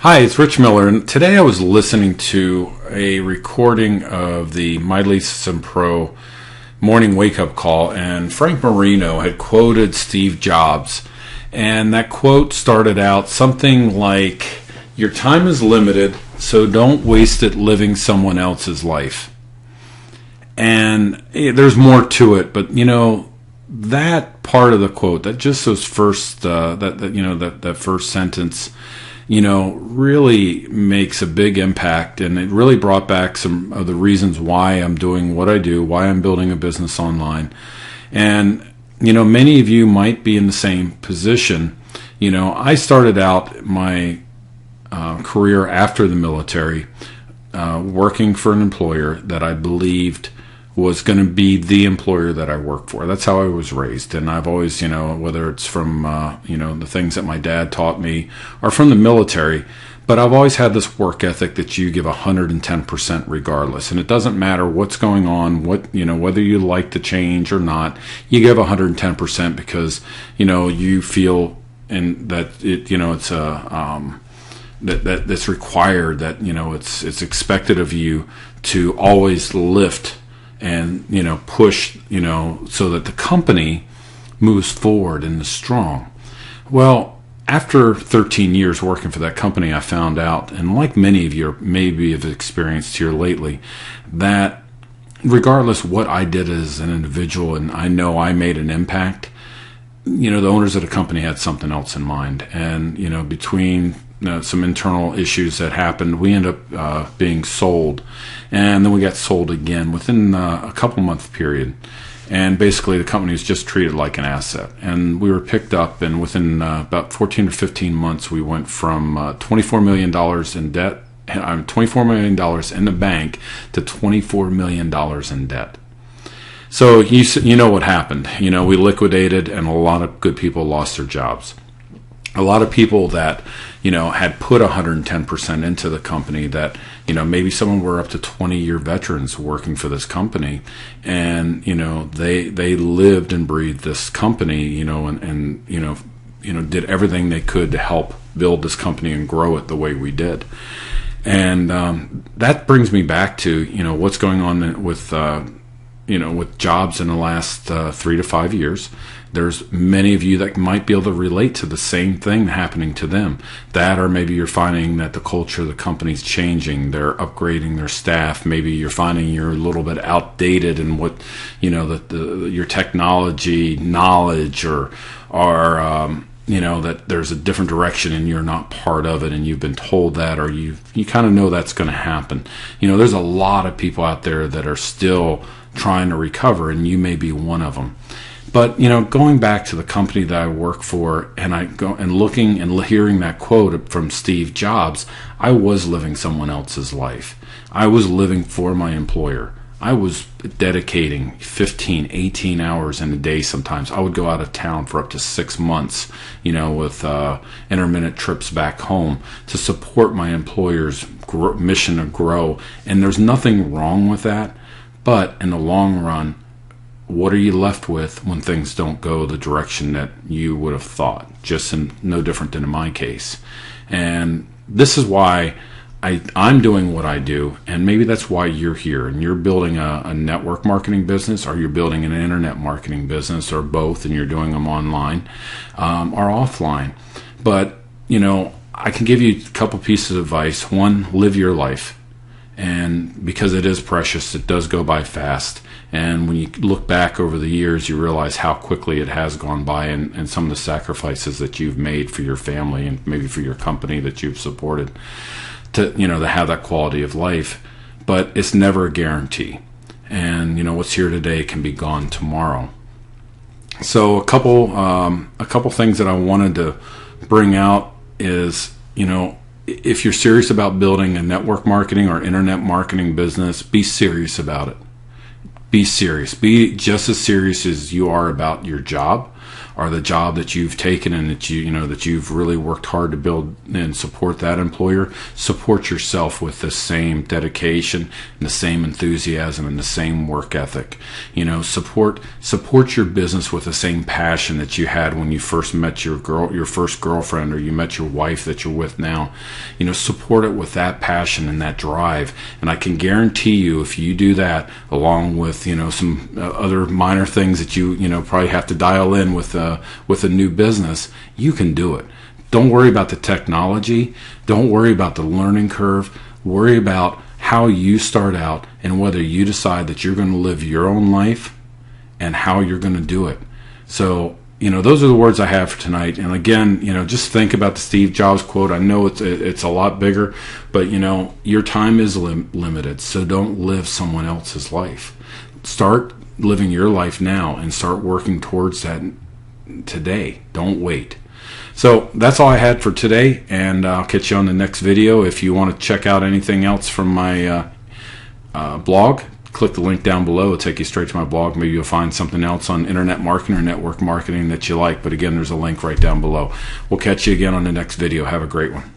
Hi, it's Rich Miller, and today I was listening to a recording of the My Lease Pro morning wake-up call, and Frank Marino had quoted Steve Jobs, and that quote started out something like, "Your time is limited, so don't waste it living someone else's life." And there's more to it, but that part of the quote, that just those first that first sentence, really makes a big impact, and it really brought back some of the reasons why I'm doing what I do, why I'm building a business online. And many of you might be in the same position. I started out my career after the military working for an employer that I believed was going to be the employer that I work for. That's how I was raised. And I've always, whether it's from, the things that my dad taught me or from the military, but I've always had this work ethic that you give 110% regardless. And it doesn't matter what's going on, whether you like the change or not, you give 110% because, you feel and that it, it's that's required, that, it's expected of you to always lift and push so that the company moves forward and is strong. Well, after 13 years working for that company, I found out, and like many of you maybe have experienced here lately, that regardless what I did as an individual, and I know I made an impact, the owners of the company had something else in mind. And between some internal issues that happened, we ended up being sold, and then we got sold again within a couple month period. And basically the company was just treated like an asset, and we were picked up, and within about 14 or 15 months we went from $24 million in debt, $24 million in the bank, to $24 million in debt. So you know what happened. We liquidated, and a lot of good people lost their jobs. A lot of people that had put 110% into the company, that maybe someone were up to 20-year veterans working for this company, and they lived and breathed this company, and did everything they could to help build this company and grow it the way we did. And that brings me back to what's going on with jobs in the last 3 to 5 years. There's many of you that might be able to relate to the same thing happening to them. That, or maybe you're finding that the culture of the company's changing. They're upgrading their staff. Maybe you're finding you're a little bit outdated in what, your technology knowledge, or that there's a different direction and you're not part of it, and you've been told that, or you kind of know that's going to happen. There's a lot of people out there that are still trying to recover, and you may be one of them. But, going back to the company that I work for, and I go and looking and hearing that quote from Steve Jobs, I was living someone else's life. I was living for my employer. I was dedicating 15, 18 hours in a day sometimes. I would go out of town for up to 6 months, with intermittent trips back home to support my employer's mission to grow. And there's nothing wrong with that. But in the long run, what are you left with when things don't go the direction that you would have thought? No different than in my case. And this is why I'm doing what I do, and maybe that's why you're here, and you're building a network marketing business, or you're building an internet marketing business, or both, and you're doing them online or offline. But, I can give you a couple pieces of advice. One, live your life. And because it is precious, it does go by fast. And when you look back over the years, you realize how quickly it has gone by, and some of the sacrifices that you've made for your family and maybe for your company that you've supported to have that quality of life. But it's never a guarantee. And, what's here today can be gone tomorrow. So a couple things that I wanted to bring out is, if you're serious about building a network marketing or internet marketing business, be serious about it. Be serious. Be just as serious as you are about your job, or the job that you've taken and that that you've really worked hard to build and support that employer, support yourself with the same dedication and the same enthusiasm and the same work ethic. Support your business with the same passion that you had when you first met your first girlfriend, or you met your wife that you're with now. Support it with that passion and that drive. And I can guarantee you, if you do that, along with some other minor things that you probably have to dial in with a new business, you can do it. Don't worry about the technology. Don't worry about the learning curve. Worry about how you start out and whether you decide that you're going to live your own life and how you're going to do it. So, those are the words I have for tonight. And again, just think about the Steve Jobs quote. I know it's a lot bigger, but your time is limited. So don't live someone else's life. Start living your life now and start working towards that today. Don't wait. So that's all I had for today, and I'll catch you on the next video. If you want to check out anything else from my blog, click the link down below. It'll take you straight to my blog. Maybe you'll find something else on internet marketing or network marketing that you like. But again, there's a link right down below. We'll catch you again on the next video. Have a great one.